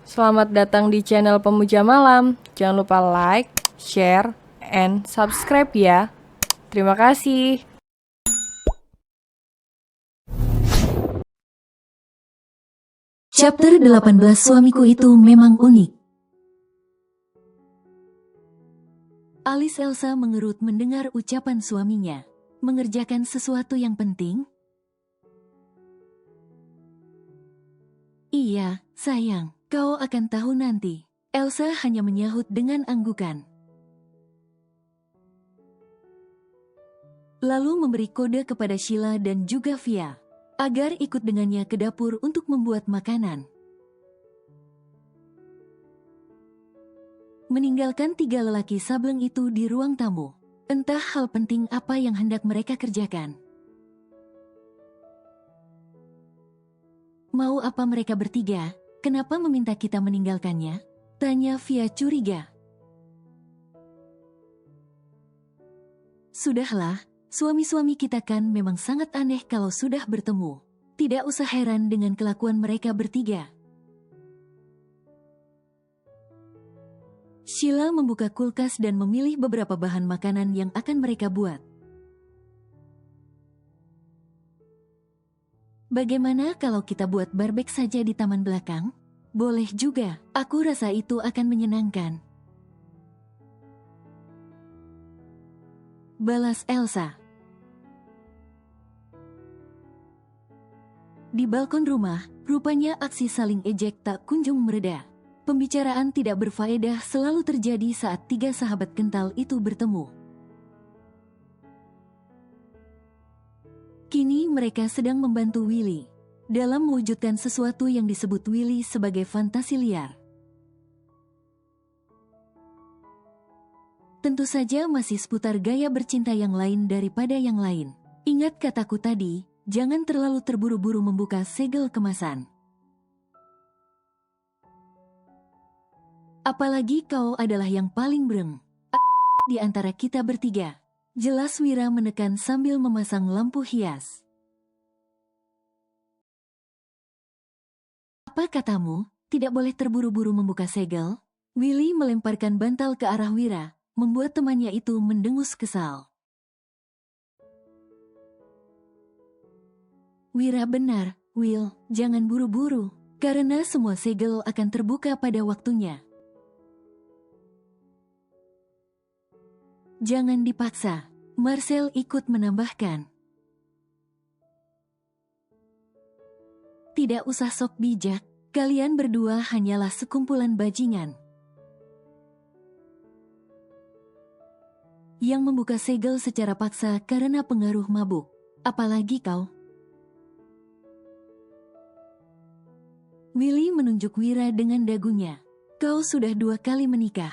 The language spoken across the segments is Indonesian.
Selamat datang di channel Pemuja Malam. Jangan lupa like, share, and subscribe ya. Terima kasih. Chapter 18 Suamiku itu memang unik. Alis Elsa mengerut mendengar ucapan suaminya. Mengerjakan sesuatu yang penting? Iya, sayang, kau akan tahu nanti. Elsa hanya menyahut dengan anggukan. Lalu memberi kode kepada Sheila dan juga Via agar ikut dengannya ke dapur untuk membuat makanan. Meninggalkan 3 lelaki sableng itu di ruang tamu. Entah hal penting apa yang hendak mereka kerjakan. Mau apa mereka bertiga? Kenapa meminta kita meninggalkannya? Tanya Via curiga. Sudahlah, suami-suami kita kan memang sangat aneh kalau sudah bertemu. Tidak usah heran dengan kelakuan mereka bertiga. Sheila membuka kulkas dan memilih beberapa bahan makanan yang akan mereka buat. Bagaimana kalau kita buat barbek saja di taman belakang? Boleh juga, aku rasa itu akan menyenangkan. Balas Elsa. Di balkon rumah, rupanya aksi saling ejek tak kunjung mereda. Pembicaraan tidak berfaedah selalu terjadi saat 3 sahabat kental itu bertemu. Kini mereka sedang membantu Willy dalam mewujudkan sesuatu yang disebut Willy sebagai fantasi liar. Tentu saja masih seputar gaya bercinta yang lain daripada yang lain. Ingat kataku tadi, jangan terlalu terburu-buru membuka segel kemasan. Apalagi kau adalah yang paling breng di antara kita bertiga. Jelas Wira menekan sambil memasang lampu hias. Apa katamu? Tidak boleh terburu-buru membuka segel? Willy melemparkan bantal ke arah Wira, membuat temannya itu mendengus kesal. Wira benar, Will, jangan buru-buru, karena semua segel akan terbuka pada waktunya. Jangan dipaksa, Marcel ikut menambahkan. Tidak usah sok bijak, kalian berdua hanyalah sekumpulan bajingan. Yang membuka segel secara paksa karena pengaruh mabuk. Apalagi kau. Willy menunjuk Wira dengan dagunya. Kau sudah 2 kali menikah.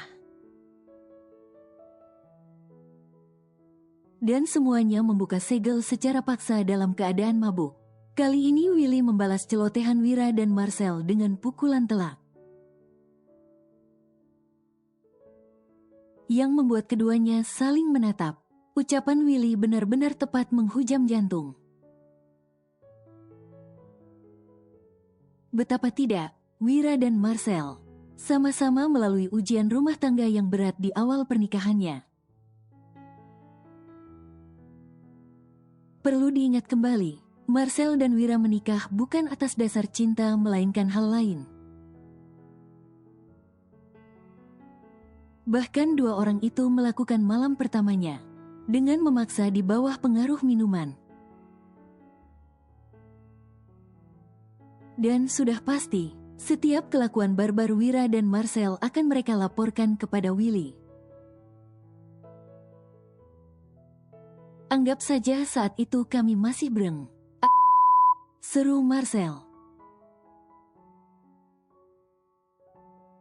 Dan semuanya membuka segel secara paksa dalam keadaan mabuk. Kali ini Willy membalas celotehan Wira dan Marcel dengan pukulan telak. Yang membuat keduanya saling menatap. Ucapan Willy benar-benar tepat menghujam jantung. Betapa tidak, Wira dan Marcel sama-sama melalui ujian rumah tangga yang berat di awal pernikahannya. Perlu diingat kembali, Marcel dan Wira menikah bukan atas dasar cinta melainkan hal lain. Bahkan 2 orang itu melakukan malam pertamanya dengan memaksa di bawah pengaruh minuman. Dan sudah pasti, setiap kelakuan barbar Wira dan Marcel akan mereka laporkan kepada Willy. Anggap saja saat itu kami masih breng. Seru Marcel.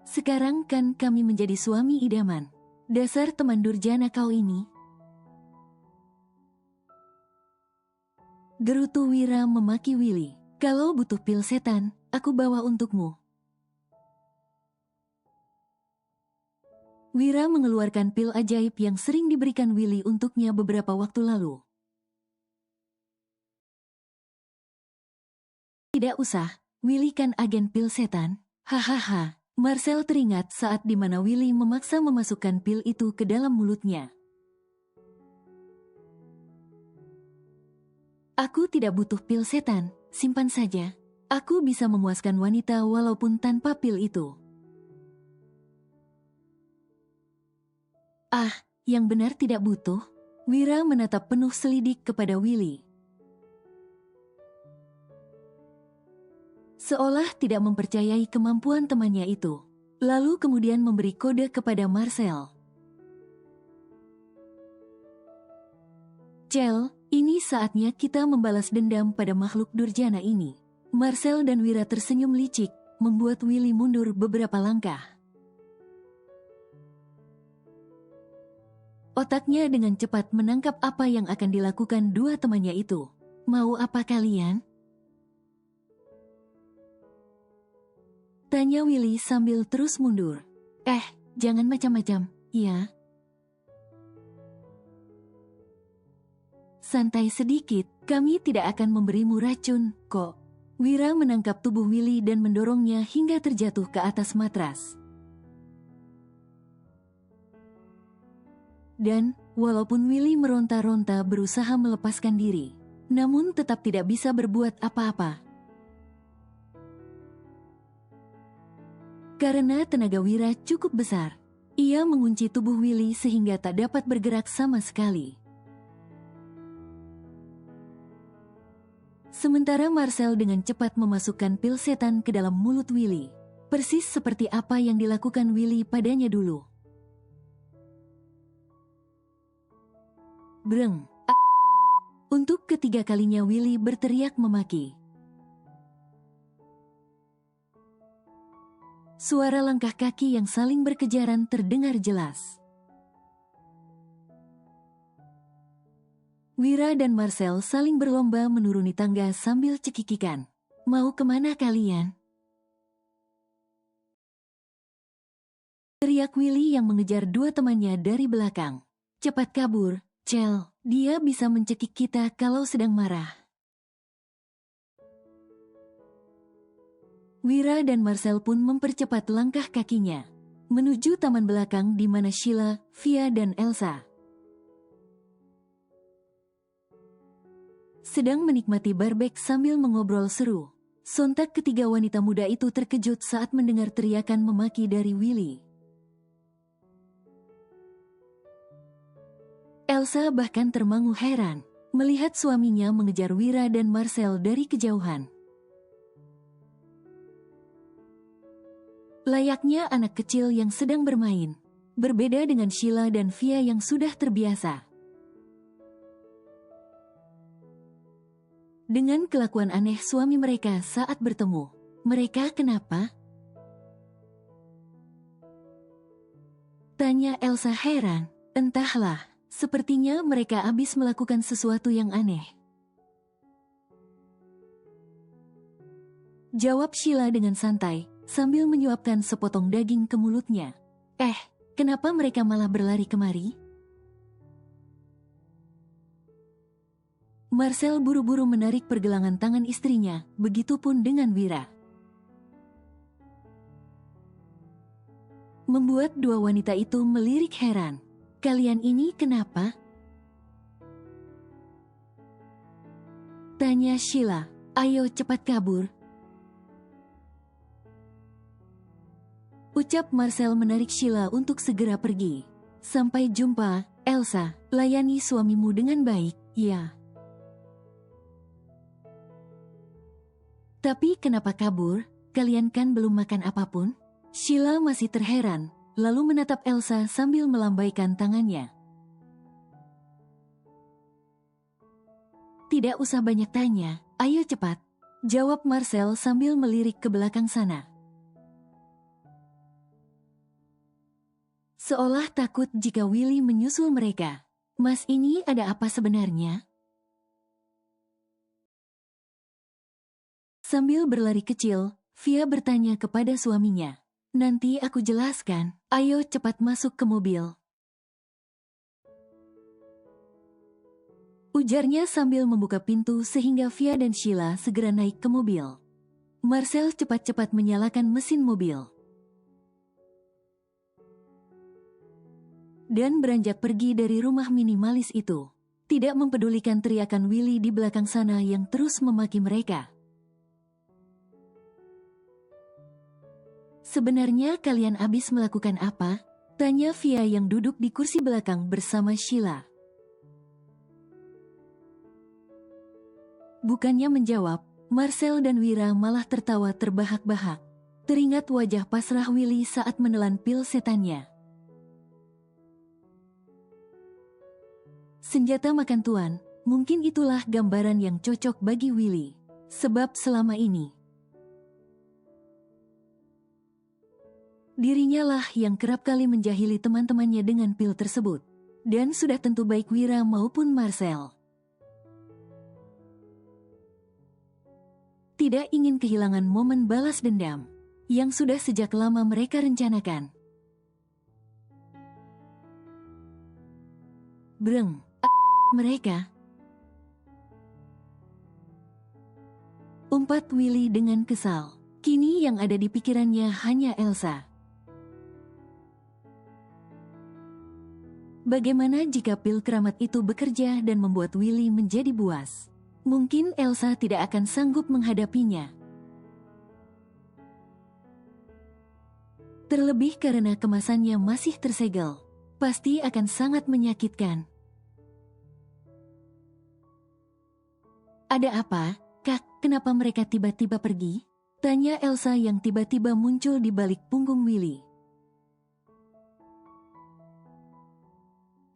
Sekarang kan kami menjadi suami idaman. Dasar teman durjana kau ini. Gerutu Wira memaki Willy. Kalau butuh pil setan, aku bawa untukmu. Wira mengeluarkan pil ajaib yang sering diberikan Willy untuknya beberapa waktu lalu. Tidak usah, Willy kan agen pil setan. Hahaha, Marcel teringat saat di mana Willy memaksa memasukkan pil itu ke dalam mulutnya. Aku tidak butuh pil setan, simpan saja. Aku bisa memuaskan wanita walaupun tanpa pil itu. Ah, yang benar tidak butuh. Wira menatap penuh selidik kepada Willy. Seolah tidak mempercayai kemampuan temannya itu. Lalu kemudian memberi kode kepada Marcel. Cel, ini saatnya kita membalas dendam pada makhluk durjana ini. Marcel dan Wira tersenyum licik, membuat Willy mundur beberapa langkah. Otaknya dengan cepat menangkap apa yang akan dilakukan dua temannya itu. Mau apa kalian? Tanya Willy sambil terus mundur. Jangan macam-macam, ya. Santai sedikit, kami tidak akan memberimu racun, kok. Wira menangkap tubuh Willy dan mendorongnya hingga terjatuh ke atas matras. Dan, walaupun Willy meronta-ronta berusaha melepaskan diri, namun tetap tidak bisa berbuat apa-apa. Karena tenaga Wira cukup besar, ia mengunci tubuh Willy sehingga tak dapat bergerak sama sekali. Sementara Marcel dengan cepat memasukkan pil setan ke dalam mulut Willy. Persis seperti apa yang dilakukan Willy padanya dulu. Breng. Untuk ketiga kalinya Willy berteriak memaki. Suara langkah kaki yang saling berkejaran terdengar jelas. Wira dan Marcel saling berlomba menuruni tangga sambil cekikikan. Mau kemana kalian? Teriak Willy yang mengejar dua temannya dari belakang. Cepat kabur, Cel. Dia bisa mencekik kita kalau sedang marah. Wira dan Marcel pun mempercepat langkah kakinya menuju taman belakang di mana Sheila, Via dan Elsa sedang menikmati barbek sambil mengobrol seru. Sontak ketiga wanita muda itu terkejut saat mendengar teriakan memaki dari Willy. Elsa bahkan termangu heran melihat suaminya mengejar Wira dan Marcel dari kejauhan. Layaknya anak kecil yang sedang bermain, berbeda dengan Sheila dan Via yang sudah terbiasa dengan kelakuan aneh suami mereka saat bertemu. Mereka kenapa? Tanya Elsa heran. Entahlah, sepertinya mereka habis melakukan sesuatu yang aneh. Jawab Sheila dengan santai, sambil menyuapkan sepotong daging ke mulutnya. Kenapa mereka malah berlari kemari? Marcel buru-buru menarik pergelangan tangan istrinya, begitupun dengan Wira. Membuat dua wanita itu melirik heran. Kalian ini kenapa? Tanya Sheila. Ayo cepat kabur. Ucap Marcel menarik Sheila untuk segera pergi. Sampai jumpa, Elsa. Layani suamimu dengan baik, ya. Tapi kenapa kabur? Kalian kan belum makan apapun? Sheila masih terheran, lalu menatap Elsa sambil melambaikan tangannya. Tidak usah banyak tanya, ayo cepat. Jawab Marcel sambil melirik ke belakang sana. Seolah takut jika Willy menyusul mereka. Mas, ini ada apa sebenarnya? Sambil berlari kecil, Via bertanya kepada suaminya. Nanti aku jelaskan, ayo cepat masuk ke mobil. Ujarnya sambil membuka pintu sehingga Via dan Sheila segera naik ke mobil. Marcel cepat-cepat menyalakan mesin mobil. dan beranjak pergi dari rumah minimalis itu. Tidak mempedulikan teriakan Willy di belakang sana yang terus memaki mereka. "Sebenarnya kalian habis melakukan apa?" tanya Via yang duduk di kursi belakang bersama Sheila. Bukannya menjawab, Marcel dan Wira malah tertawa terbahak-bahak. Teringat wajah pasrah Willy saat menelan pil setannya. Senjata makan tuan, mungkin itulah gambaran yang cocok bagi Willy. Sebab selama ini, dirinya lah yang kerap kali menjahili teman-temannya dengan pil tersebut. Dan sudah tentu baik Wira maupun Marcel. Tidak ingin kehilangan momen balas dendam yang sudah sejak lama mereka rencanakan. Breng, mereka. Umpat Willy dengan kesal. Kini yang ada di pikirannya hanya Elsa. Bagaimana jika pil keramat itu bekerja dan membuat Willy menjadi buas? Mungkin Elsa tidak akan sanggup menghadapinya. Terlebih karena kemasannya masih tersegel. Pasti akan sangat menyakitkan. "Ada apa, Kak? Kenapa mereka tiba-tiba pergi?" tanya Elsa yang tiba-tiba muncul di balik punggung Willy.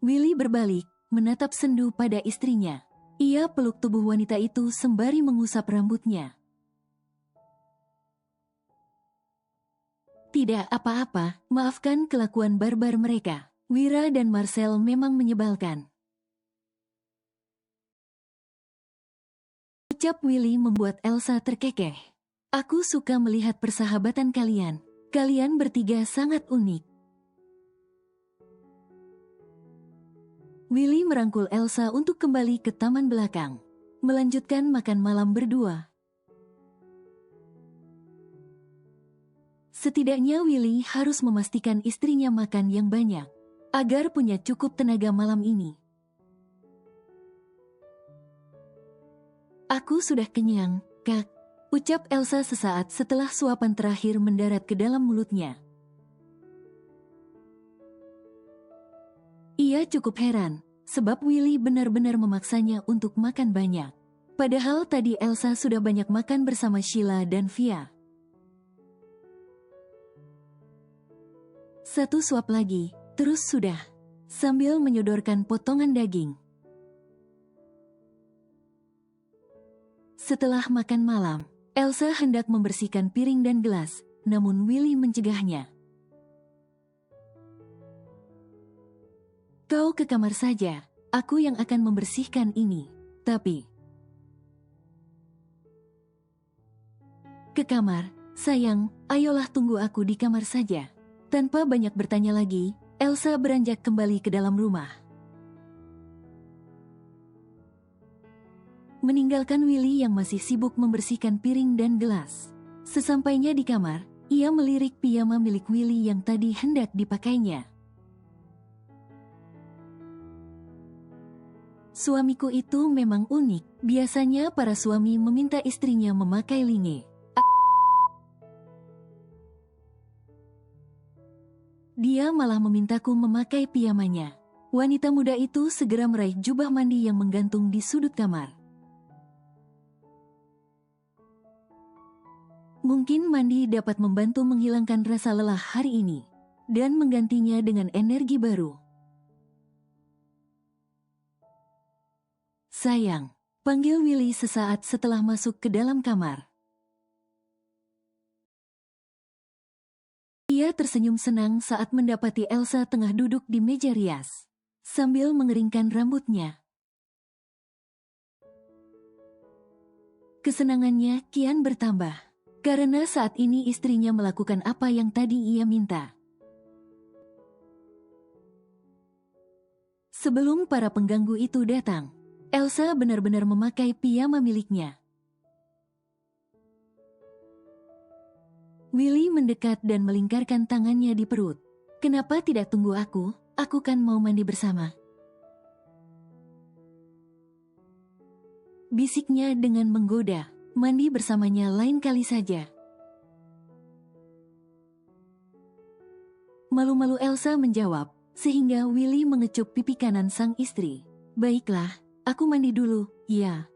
Willy berbalik, menatap sendu pada istrinya. Ia peluk tubuh wanita itu sembari mengusap rambutnya. "Tidak apa-apa, maafkan kelakuan barbar mereka. Wira dan Marcel memang menyebalkan." Ucap Willy membuat Elsa terkekeh. "Aku suka melihat persahabatan kalian. Kalian bertiga sangat unik." Willy merangkul Elsa untuk kembali ke taman belakang, melanjutkan makan malam berdua. Setidaknya Willy harus memastikan istrinya makan yang banyak, agar punya cukup tenaga malam ini. "Aku sudah kenyang, Kak," ucap Elsa sesaat setelah suapan terakhir mendarat ke dalam mulutnya. Ia cukup heran, sebab Willy benar-benar memaksanya untuk makan banyak. Padahal tadi Elsa sudah banyak makan bersama Sheila dan Via. "Satu suap lagi, terus sudah," sambil menyodorkan potongan daging. Setelah makan malam, Elsa hendak membersihkan piring dan gelas, namun Willy mencegahnya. "Kau ke kamar saja, aku yang akan membersihkan ini." "Tapi..." "Ke kamar, sayang, ayolah tunggu aku di kamar saja." Tanpa banyak bertanya lagi, Elsa beranjak kembali ke dalam rumah. Meninggalkan Willy yang masih sibuk membersihkan piring dan gelas. Sesampainya di kamar, ia melirik piyama milik Willy yang tadi hendak dipakainya. "Suamiku itu memang unik. Biasanya para suami meminta istrinya memakai linge. Dia malah memintaku memakai piyamanya." Wanita muda itu segera meraih jubah mandi yang menggantung di sudut kamar. Mungkin mandi dapat membantu menghilangkan rasa lelah hari ini, dan menggantinya dengan energi baru. "Sayang," panggil Willy sesaat setelah masuk ke dalam kamar. Ia tersenyum senang saat mendapati Elsa tengah duduk di meja rias, sambil mengeringkan rambutnya. Kesenangannya kian bertambah, karena saat ini istrinya melakukan apa yang tadi ia minta. Sebelum para pengganggu itu datang, Elsa benar-benar memakai piyama miliknya. Willy mendekat dan melingkarkan tangannya di perut. "Kenapa tidak tunggu aku? aku kan mau mandi bersama. Bisiknya dengan menggoda, mandi bersamanya lain kali saja. Malu-malu Elsa menjawab, sehingga Willy mengecup pipi kanan sang istri. Baiklah, aku mandi dulu, ya.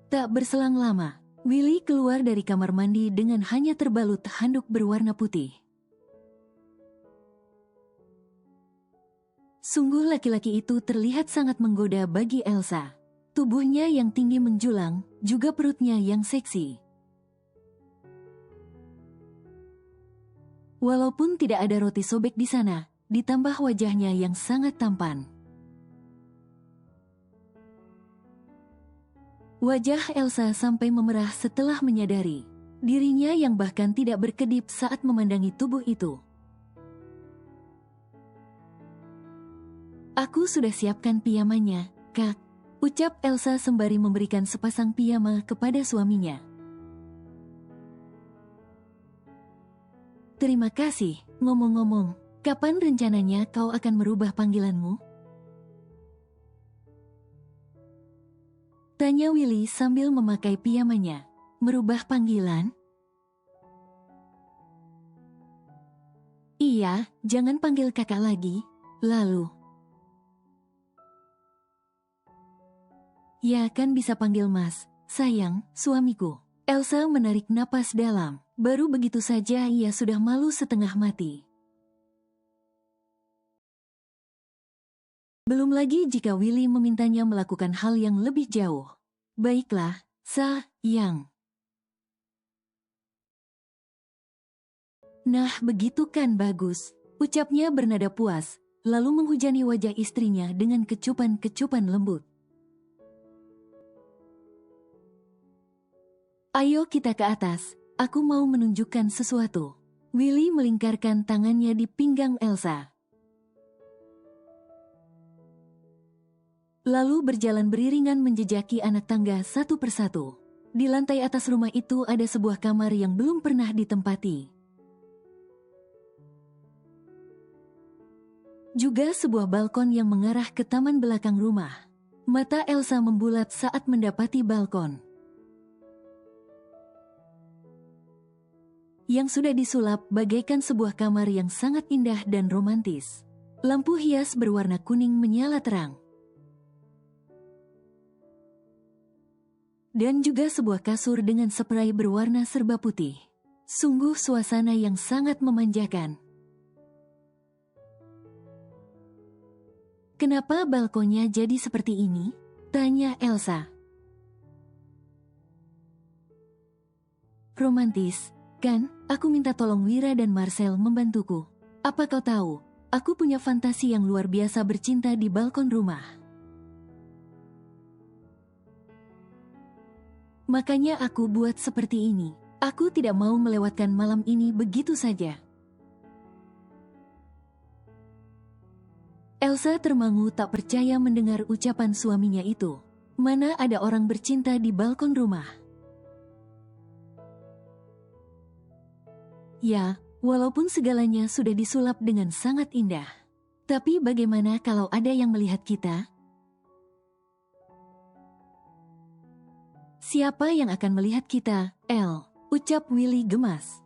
Tak berselang lama, Willy keluar dari kamar mandi dengan hanya terbalut handuk berwarna putih. Sungguh laki-laki itu terlihat sangat menggoda bagi Elsa. Tubuhnya yang tinggi menjulang, juga perutnya yang seksi. Walaupun tidak ada roti sobek di sana, ditambah wajahnya yang sangat tampan. Wajah Elsa sampai memerah setelah menyadari dirinya yang bahkan tidak berkedip saat memandangi tubuh itu. Aku sudah siapkan pijamannya, Kak, ucap Elsa sembari memberikan sepasang piyama kepada suaminya. Terima kasih. Ngomong-ngomong, kapan rencananya kau akan merubah panggilanmu? Tanya Willy sambil memakai pijamannya. Merubah panggilan? Iya, jangan panggil kakak lagi. Lalu? Ya kan bisa panggil mas, sayang, suamiku. Elsa menarik napas dalam. Baru begitu saja ia sudah malu setengah mati. Belum lagi jika Willy memintanya melakukan hal yang lebih jauh. Baiklah, sayang. Nah, begitu kan bagus, ucapnya bernada puas, lalu menghujani wajah istrinya dengan kecupan-kecupan lembut. Ayo kita ke atas. Aku mau menunjukkan sesuatu. Willy melingkarkan tangannya di pinggang Elsa. Lalu berjalan beriringan menjejaki anak tangga satu persatu. Di lantai atas rumah itu ada sebuah kamar yang belum pernah ditempati. Juga sebuah balkon yang mengarah ke taman belakang rumah. Mata Elsa membulat saat mendapati balkon yang sudah disulap bagaikan sebuah kamar yang sangat indah dan romantis. Lampu hias berwarna kuning menyala terang. Dan juga sebuah kasur dengan spray berwarna serba putih. Sungguh suasana yang sangat memanjakan. Kenapa balkonnya jadi seperti ini? Tanya Elsa. Romantis. Kan, aku minta tolong Wira dan Marcel membantuku. Apa kau tahu, aku punya fantasi yang luar biasa bercinta di balkon rumah. Makanya aku buat seperti ini. Aku tidak mau melewatkan malam ini begitu saja. Elsa termangu tak percaya mendengar ucapan suaminya itu. Mana ada orang bercinta di balkon rumah? Ya, walaupun segalanya sudah disulap dengan sangat indah. Tapi bagaimana kalau ada yang melihat kita? Siapa yang akan melihat kita, El? Ucap Willy gemas.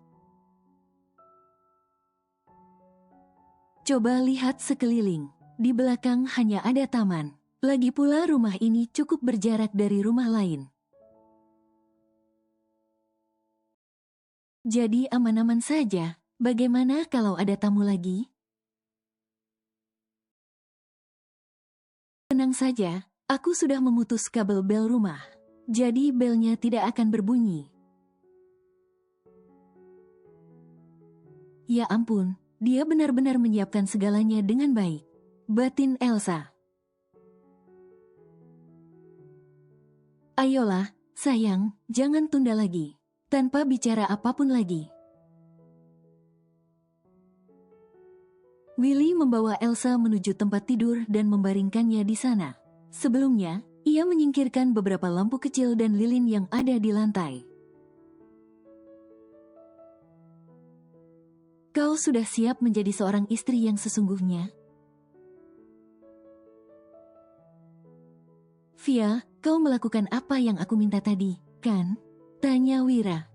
Coba lihat sekeliling. Di belakang hanya ada taman. Lagi pula rumah ini cukup berjarak dari rumah lain. Jadi aman-aman saja. Bagaimana kalau ada tamu lagi? Tenang saja, aku sudah memutus kabel bel rumah. Jadi belnya tidak akan berbunyi. Ya ampun, dia benar-benar menyiapkan segalanya dengan baik. Batin Elsa. Ayolah, sayang, jangan tunda lagi. Tanpa bicara apapun lagi. Willy membawa Elsa menuju tempat tidur dan membaringkannya di sana. Sebelumnya, ia menyingkirkan beberapa lampu kecil dan lilin yang ada di lantai. kau sudah siap menjadi seorang istri yang sesungguhnya? Via, kau melakukan apa yang aku minta tadi, kan? Tanya Wira.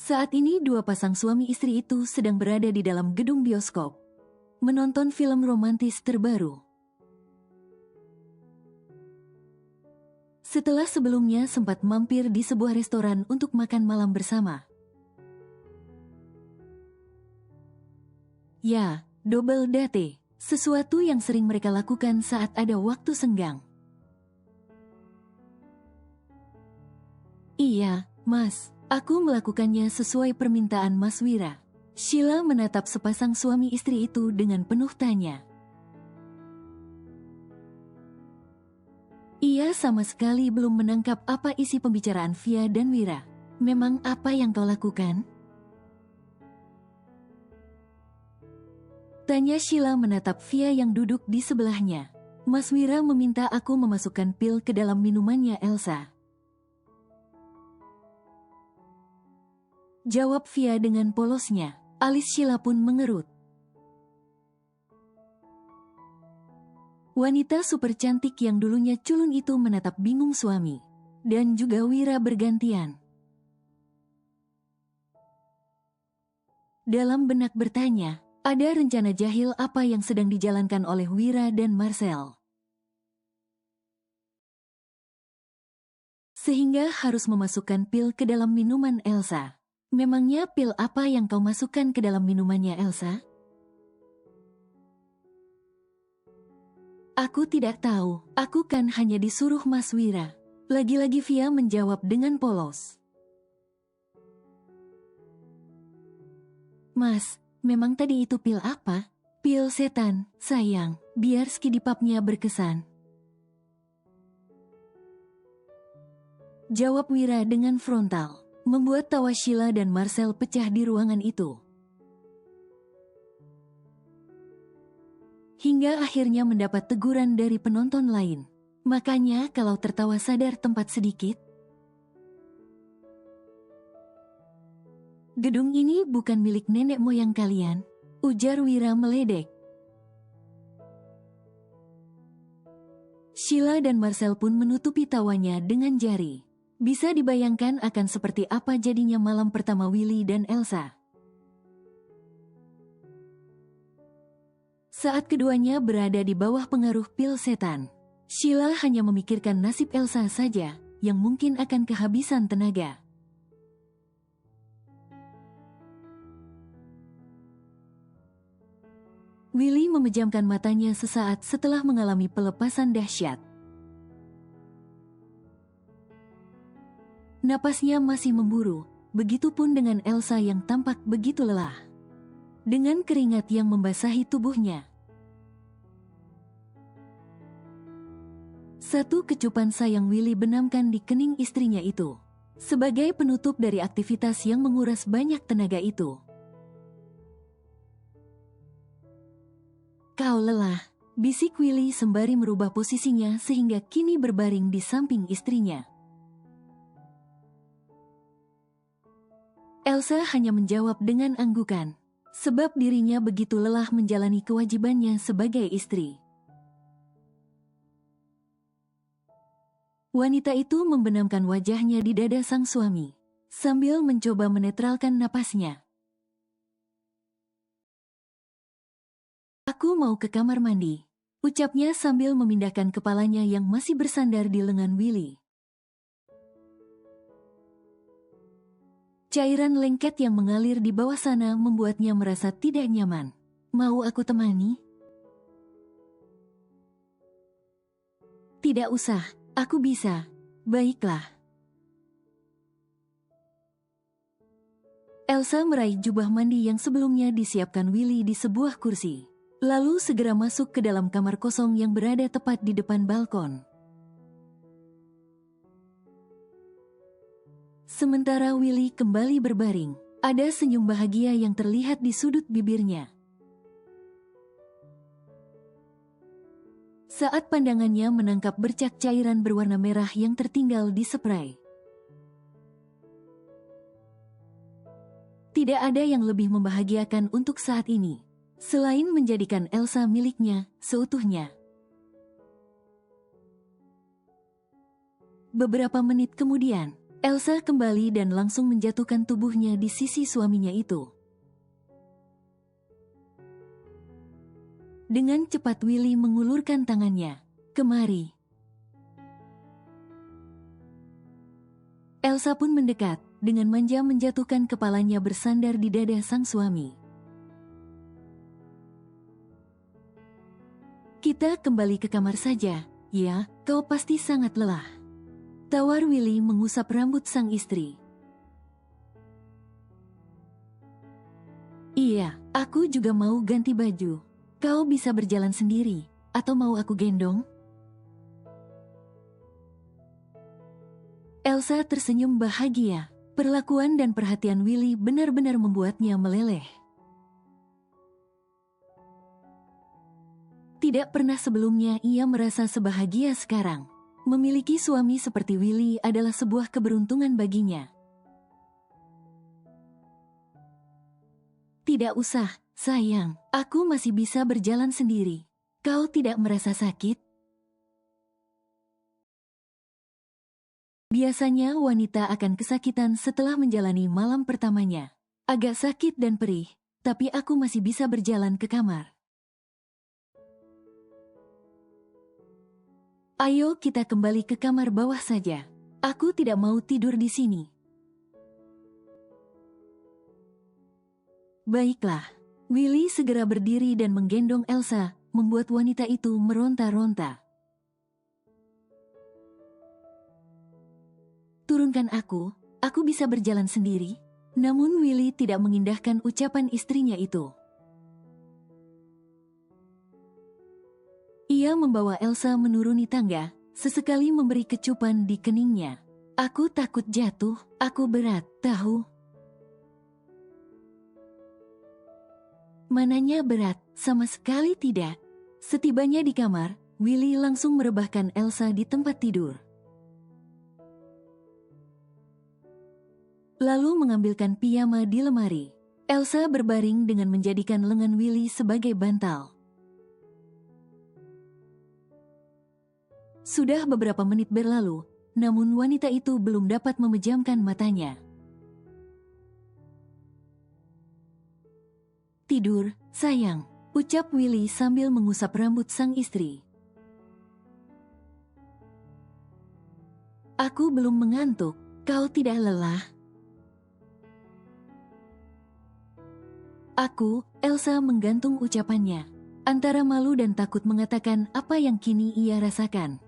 Saat ini dua pasang suami istri itu sedang berada di dalam gedung bioskop, menonton film romantis terbaru. Setelah sebelumnya sempat mampir di sebuah restoran untuk makan malam bersama. Ya, double date, sesuatu yang sering mereka lakukan saat ada waktu senggang. Iya, Mas, aku melakukannya sesuai permintaan Mas Wira. Sheila menatap sepasang suami istri itu dengan penuh tanya. Ia sama sekali belum menangkap apa isi pembicaraan Via dan Wira. Memang apa yang kau lakukan? Tanya Sheila menatap Via yang duduk di sebelahnya. Mas Wira meminta aku memasukkan pil ke dalam minumannya Elsa. Jawab Via dengan polosnya. Alis Sheila pun mengerut. Wanita super cantik yang dulunya culun itu menatap bingung suami. Dan juga Wira bergantian. Dalam benak bertanya, ada rencana jahil apa yang sedang dijalankan oleh Wira dan Marcel. Sehingga harus memasukkan pil ke dalam minuman Elsa. Memangnya pil apa yang kau masukkan ke dalam minumannya Elsa? Aku tidak tahu, aku kan hanya disuruh Mas Wira. Lagi-lagi Via menjawab dengan polos. Mas, memang tadi itu pil apa? Pil setan, sayang, biar skidipapnya berkesan. Jawab Wira dengan frontal, membuat tawa Sheila dan Marcel pecah di ruangan itu. Hingga akhirnya mendapat teguran dari penonton lain. Makanya kalau tertawa sadar tempat sedikit. Gedung ini bukan milik nenek moyang kalian, ujar Wira meledek. Sheila dan Marcel pun menutupi tawanya dengan jari. Bisa dibayangkan akan seperti apa jadinya malam pertama Willy dan Elsa. Saat keduanya berada di bawah pengaruh pil setan, Sheila hanya memikirkan nasib Elsa saja, yang mungkin akan kehabisan tenaga. Willy memejamkan matanya sesaat setelah mengalami pelepasan dahsyat. Napasnya masih memburu, begitupun dengan Elsa yang tampak begitu lelah. Dengan keringat yang membasahi tubuhnya. Satu kecupan sayang Willy benamkan di kening istrinya itu, sebagai penutup dari aktivitas yang menguras banyak tenaga itu. Kau lelah, bisik Willy sembari merubah posisinya sehingga kini berbaring di samping istrinya. Elsa hanya menjawab dengan anggukan. Sebab dirinya begitu lelah menjalani kewajibannya sebagai istri. Wanita itu membenamkan wajahnya di dada sang suami, sambil mencoba menetralkan napasnya. Aku mau ke kamar mandi, ucapnya sambil memindahkan kepalanya yang masih bersandar di lengan Willy. Cairan lengket yang mengalir di bawah sana membuatnya merasa tidak nyaman. Mau aku temani? Tidak usah, aku bisa. Baiklah. Elsa meraih jubah mandi yang sebelumnya disiapkan Willy di sebuah kursi. Lalu segera masuk ke dalam kamar kosong yang berada tepat di depan balkon. Sementara Willy kembali berbaring, ada senyum bahagia yang terlihat di sudut bibirnya. Saat pandangannya menangkap bercak cairan berwarna merah yang tertinggal di spray. Tidak ada yang lebih membahagiakan untuk saat ini, selain menjadikan Elsa miliknya seutuhnya. Beberapa menit kemudian, Elsa kembali dan langsung menjatuhkan tubuhnya di sisi suaminya itu. Dengan cepat Willy mengulurkan tangannya. Kemari. Elsa pun mendekat, dengan manja menjatuhkan kepalanya bersandar di dada sang suami. Kita kembali ke kamar saja, ya, kau pasti sangat lelah. Tawar Willy mengusap rambut sang istri. Iya, aku juga mau ganti baju. Kau bisa berjalan sendiri, atau mau aku gendong? Elsa tersenyum bahagia. Perlakuan dan perhatian Willy benar-benar membuatnya meleleh. Tidak pernah sebelumnya ia merasa sebahagia sekarang. Memiliki suami seperti Willy adalah sebuah keberuntungan baginya. Tidak usah, sayang. Aku masih bisa berjalan sendiri. Kau tidak merasa sakit? Biasanya wanita akan kesakitan setelah menjalani malam pertamanya. Agak sakit dan perih, tapi aku masih bisa berjalan ke kamar. Ayo kita kembali ke kamar bawah saja. Aku tidak mau tidur di sini. Baiklah. Willy segera berdiri dan menggendong Elsa, membuat wanita itu meronta-ronta. Turunkan aku bisa berjalan sendiri. Namun Willy tidak mengindahkan ucapan istrinya itu. Ia membawa Elsa menuruni tangga, sesekali memberi kecupan di keningnya. Aku takut jatuh, aku berat, tahu? Mananya berat, sama sekali tidak. Setibanya di kamar, Willy langsung merebahkan Elsa di tempat tidur. Lalu mengambilkan piyama di lemari. Elsa berbaring dengan menjadikan lengan Willy sebagai bantal. Sudah beberapa menit berlalu, namun wanita itu belum dapat memejamkan matanya. Tidur, sayang, ucap Willy sambil mengusap rambut sang istri. Aku belum mengantuk, kau tidak lelah? Aku, Elsa menggantung ucapannya. Antara malu dan takut mengatakan apa yang kini ia rasakan.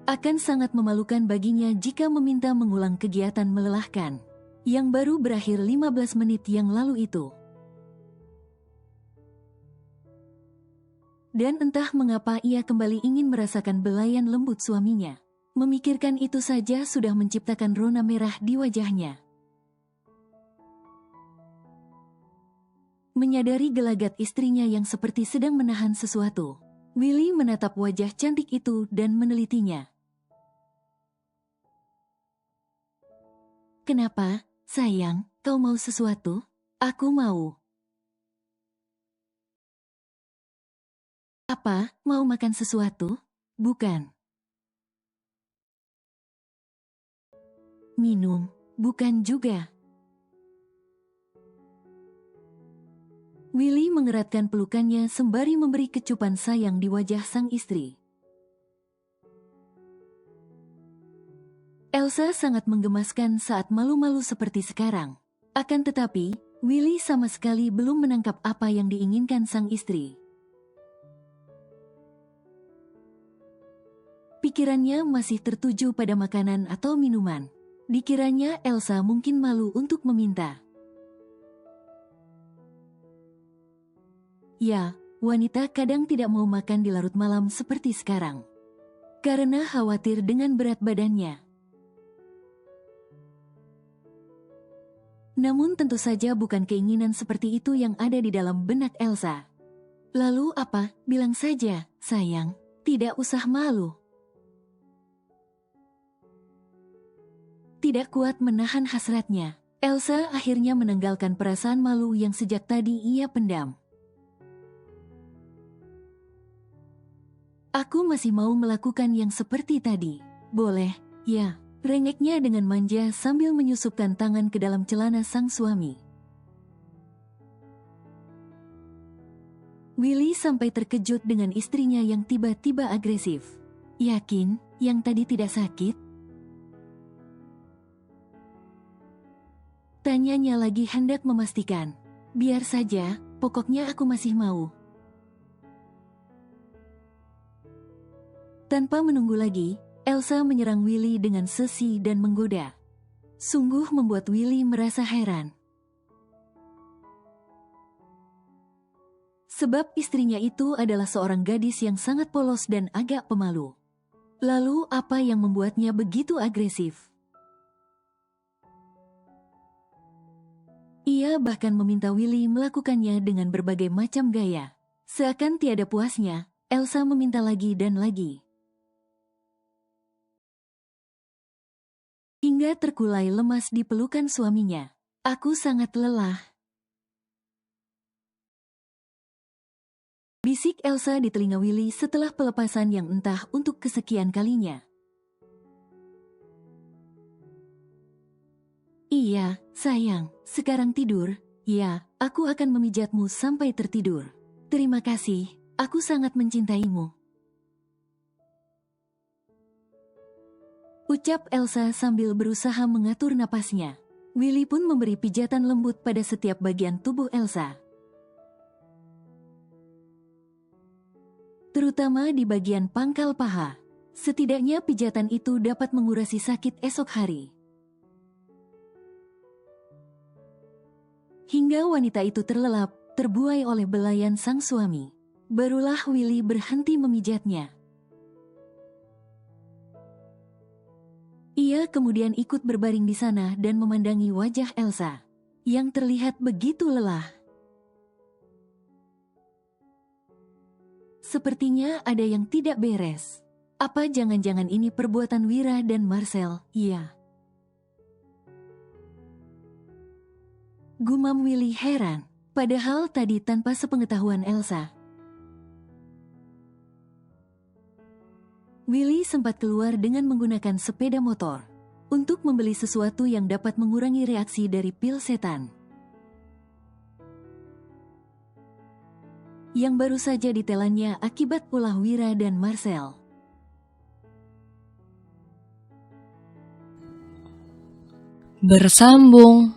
Akan sangat memalukan baginya jika meminta mengulang kegiatan melelahkan yang baru berakhir 15 menit yang lalu itu. Dan entah mengapa ia kembali ingin merasakan belayan lembut suaminya. Memikirkan itu saja sudah menciptakan rona merah di wajahnya. Menyadari gelagat istrinya yang seperti sedang menahan sesuatu, Willy menatap wajah cantik itu dan menelitinya. Kenapa, sayang, kau mau sesuatu? Aku mau. Apa, mau makan sesuatu? Bukan. Minum, bukan juga. Willy mengeratkan pelukannya sembari memberi kecupan sayang di wajah sang istri. Elsa sangat menggemaskan saat malu-malu seperti sekarang. Akan tetapi, Willy sama sekali belum menangkap apa yang diinginkan sang istri. Pikirannya masih tertuju pada makanan atau minuman. Dikiranya Elsa mungkin malu untuk meminta. Ya, wanita kadang tidak mau makan di larut malam seperti sekarang. Karena khawatir dengan berat badannya. Namun tentu saja bukan keinginan seperti itu yang ada di dalam benak Elsa. Lalu apa? Bilang saja, sayang, tidak usah malu. tidak kuat menahan hasratnya. Elsa akhirnya menanggalkan perasaan malu yang sejak tadi ia pendam. Aku masih mau melakukan yang seperti tadi. Boleh, ya, rengeknya dengan manja sambil menyusupkan tangan ke dalam celana sang suami. Willy sampai terkejut dengan istrinya yang tiba-tiba agresif. Yakin, yang tadi tidak sakit? Tanyanya lagi hendak memastikan. Biar saja, pokoknya aku masih mau. Tanpa menunggu lagi, Elsa menyerang Willy dengan sesi dan menggoda. Sungguh membuat Willy merasa heran. Sebab istrinya itu adalah seorang gadis yang sangat polos dan agak pemalu. Lalu apa yang membuatnya begitu agresif? Ia bahkan meminta Willy melakukannya dengan berbagai macam gaya. Seakan tiada puasnya, Elsa meminta lagi dan lagi. Hingga terkulai lemas di pelukan suaminya. Aku sangat lelah. Bisik Elsa di telinga Willy setelah pelepasan yang entah untuk kesekian kalinya. Iya, sayang, sekarang tidur. Ya, aku akan memijatmu sampai tertidur. Terima kasih, aku sangat mencintaimu. Ucap Elsa sambil berusaha mengatur napasnya. Willy pun memberi pijatan lembut pada setiap bagian tubuh Elsa. Terutama di bagian pangkal paha. Setidaknya pijatan itu dapat mengurasi sakit esok hari. Hingga wanita itu terlelap, terbuai oleh belayan sang suami. Barulah Willy berhenti memijatnya. Ia kemudian ikut berbaring di sana dan memandangi wajah Elsa, yang terlihat begitu lelah. Sepertinya ada yang tidak beres. Apa jangan-jangan ini perbuatan Wira dan Marcel? Iya. Gumam Willy heran, padahal tadi tanpa sepengetahuan Elsa. Willy sempat keluar dengan menggunakan sepeda motor untuk membeli sesuatu yang dapat mengurangi reaksi dari pil setan yang baru saja ditelannya akibat ulah Wira dan Marcel. Bersambung.